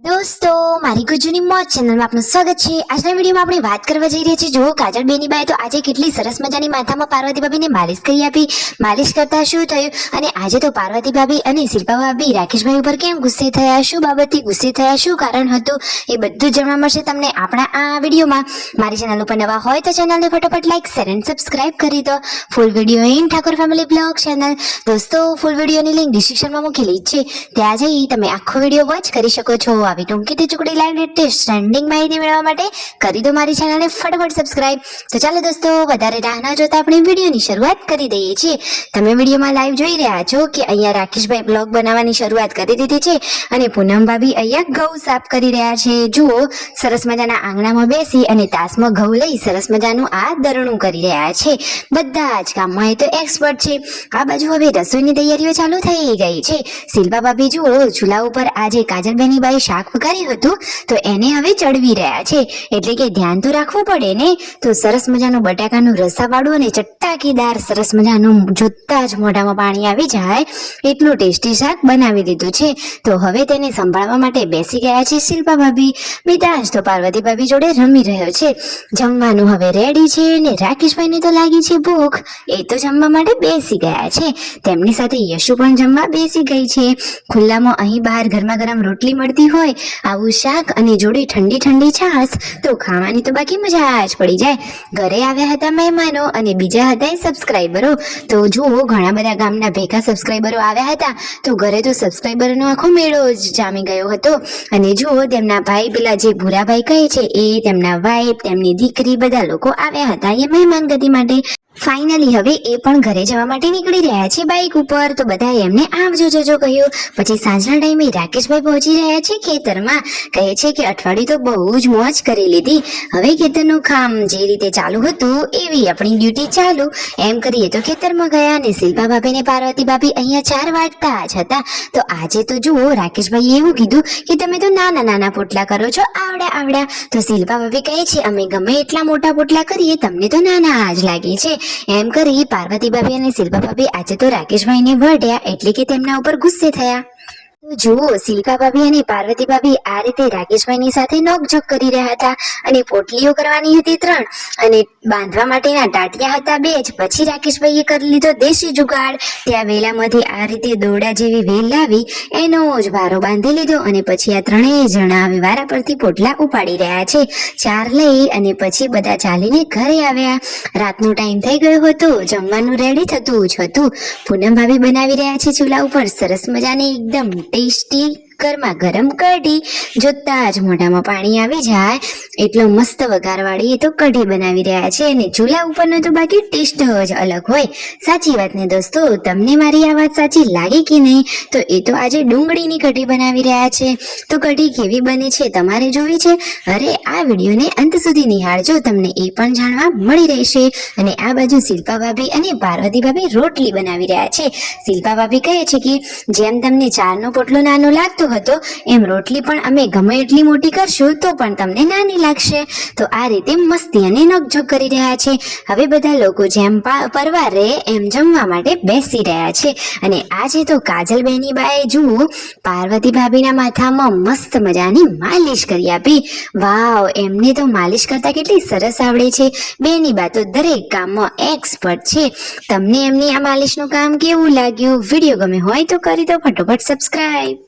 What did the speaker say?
દોસ્તો મારી ગુજુની મોજ ચેનલમાં આપનું સ્વાગત છે। આજના વિડીયોમાં આપણે વાત કરવા જઈ રહ્યા છીએ। જો કાજલ બેનીબાએ તો આજે કેટલી સરસ મજાની માથામાં પાર્વતી ભાભીને માલિશ કરી આપી। માલિશ કરતા શું થયું અને આજે તો પાર્વતી ભાભી અને શિલ્પા ભાભી રાકેશભાઈ ઉપર કેમ ગુસ્સે થયા, શું બાબતથી ગુસ્સે થયા, શું કારણ હતું, એ બધું જાણવા મળશે તમને આપણા આ વિડીયોમાં। મારી ચેનલ ઉપર નવા હોય તો ચેનલને ફટાફટ લાઈક, શેર અને સબસ્ક્રાઇબ કરી દો। Full video in Thakor family blog channel. દોસ્તો ફૂલ વિડીયોની લિંક ડિસ્ક્રિપ્શનમાં મૂકેલી છે, ત્યાં જઈ તમે આખો વિડીયો વોચ કરી શકો છો। આવી ટૂંકી ટુકડી લાઈવ લેટેસ્ટ ટ્રેન્ડિંગ માહિતી મેળવવા માટે કરી દો મારી ચેનલને ફટાફટ સબસ્ક્રાઇબ। તો ચાલો દોસ્તો વધારે રાહ ન જોતા આપણે વિડીયોની શરૂઆત કરી દઈએ છીએ। તમે વિડીયોમાં લાઈવ જોઈ રહ્યા છો કે અહીંયા રાકેશભાઈ બ્લોગ બનાવવાની શરૂઆત કરી દીધી છે અને પૂનમ ભાભી અહીંયા ઘઉં સાફ કરી રહ્યા છે। જુઓ સરસ મજાના આંગણામાં બેસી અને તાસમાં ઘઉં લઈ સરસ મજાનું આ દરણું કરી રહ્યા છે। બધા જ કામમાં એ તો એક્સપર્ટ છે। આ બાજુ હવે રસોઈની તૈયારીઓ ચાલુ થઈ ગઈ છે। શિલ્પા ભાભી જુઓ ચૂલા ઉપર આજે કાજલબેની બાઈ શાક વઘાર્યું હતું તો એને હવે ચડવી રહ્યા છે, એટલે કે ધ્યાન તો રાખવું પડે ને। તો સરસ મજાનું બટાકાનું રસાવાળું અને ચટાકેદાર સરસ મજાનું જોતા જ મોઢામાં પાણી આવી જાય એટલું ટેસ્ટી શાક બનાવી દીધું છે। તો હવે તેને સંભાળવા માટે બેસી ગયા છે શિલ્પા ભાભી। મિતાંશ તો પાર્વતી ભાભી જોડે રમી રહ્યો છે। જમવાનું હવે રેડી છે ને રાકેશભાઈને તો લાગી છે ભૂખ, એ તો જમવા માટે બેસી ગયા છે। તેમની સાથે યશુ પણ જમવા બેસી ગઈ છે। ખુલ્લામાં અહીં બહાર ગરમા ગરમ રોટલી મળતી હોય, આવું શાક અને જોડે ઠંડી ઠંડી છાશ તો ખાવાની તો બાકી મજા જ પડી જાય। ઘરે આવ્યા હતા મહેમાનો અને બીજા હતા સબસ્ક્રાઈબરો। તો જુઓ ઘણા બધા ગામના ભેગા સબસ્ક્રાઈબરો આવ્યા હતા, તો ઘરે તો સબસ્ક્રાઈબરનો આખો મેળો જ જામી ગયો હતો। અને જુઓ તેમના ભાઈ પેલા જે ભૂરાભાઈ કહે છે એ, તેમના વાઈફ, તેમની દીકરી, બધા લોકો આવ્યા હતા એ મહેમાન ગતિ માટે। ફાઇનલી હવે એ પણ ઘરે જવા માટે નીકળી રહ્યા છે બાઇક ઉપર। તો બધા એમને આવજો જજો કહ્યું। પછી સાંજના ટાઈમે રાકેશભાઈ પહોંચી રહ્યા છે ખેતરમાં। કહે છે કે અઠવાડિયું તો બહુ જ મોજ કરી લીધી, હવે ખેતરનું કામ જે રીતે ચાલુ હતું એવી આપણી ડ્યુટી ચાલુ એમ કરીએ તો ખેતરમાં ગયા અને શિલ્પા ભાભી ને પાર્વતી ભાભી અહીંયા 4 વાગતા જ હતા। તો આજે તો જુઓ રાકેશભાઈએ એવું કીધું કે તમે તો નાના નાના પોટલા કરો છો, આવડા આવડા। તો શિલ્પા ભાભી કહે છે અમે ગમે એટલા મોટા પોટલા કરીએ તમને તો નાના જ લાગે છે। એમ કરી પાર્વતી ભાભી અને શિલ્પા ભાભી આજે તો રાકેશભાઈને વઢ્યા, એટલે કે તેમના ઉપર ગુસ્સે થયા। જુઓ શિલ્પા ભાભી અને પાર્વતી ભાભી આ રીતે રાકેશભાઈની સાથે નોકઝોક કરી રહ્યા હતા અને પોટલીઓ કરવાની હતી 3 અને બાંધવા માટેના ટાટિયા હતા 2 જ। પછી રાકેશભાઈએ કરી લીધો દેશી જુગાડ। ત્યાં વેલામાંથી આ રીતે દોરડા જેવી વેલ લાવી એનો જ ભારો બાંધી લીધો અને પછી આ 3 જણા વારા પરથી પોટલા ઉપાડી રહ્યા છે। 4 લઈ અને પછી બધા ચાલીને ઘરે આવ્યા। રાતનો ટાઈમ થઈ ગયો હતો, જમવાનું રેડી થતું જ હતું। પૂનમ ભાભી બનાવી રહ્યા છે ચૂલા ઉપર સરસ મજાની એકદમ ટેસ્ટી ગરમા ગરમ કઢી। જોતા જ મોઢામાં પાણી આવી જાય એટલો મસ્ત વઘારવાળી એ તો કઢી બનાવી રહ્યા છે અને ચૂલા ઉપરનો તો બાકી ટેસ્ટ જ અલગ હોય। સાચી વાત ને દોસ્તો, તમને મારી આ વાત સાચી લાગી કે નહીં? તો એ તો આજે ડુંગળીની કઢી બનાવી રહ્યા છે। તો કઢી કેવી બને છે તમારે જોવી છે? અરે આ વિડીયોને અંત સુધી નિહાળજો, તમને એ પણ જાણવા મળી રહેશે। અને આ બાજુ શિલ્પા ભાભી અને પાર્વતી ભાભી રોટલી બનાવી રહ્યા છે। શિલ્પા ભાભી કહે છે કે જેમ તમને 4નો પોટલો નાનો લાગતો હતો એમ રોટલી પણ અમે ગમે એટલી મોટી કરશું તો પણ તમને નાની લાગશે। તો આ રીતે મસ્તી અને નોકઝોક કરી રહ્યા છે। હવે બધા લોકો જેમ પરવારે એમ જમવા માટે બેસી રહ્યા છે અને આજે તો કાજલ બેની બાએ જુઓ પાર્વતી ભાભીના માથામાં મસ્ત મજાની માલિશ કરી આપી। વાવ, એમને તો માલિશ કરતા કેટલી સરસ આવડે છે। બેની બા તો દરેક કામમાં એક્સપર્ટ છે। તમને એમની આ માલિશનું કામ કેવું લાગ્યું? વિડીયો ગમે હોય તો કરી દો ફટોફટ સબસ્ક્રાઇબ।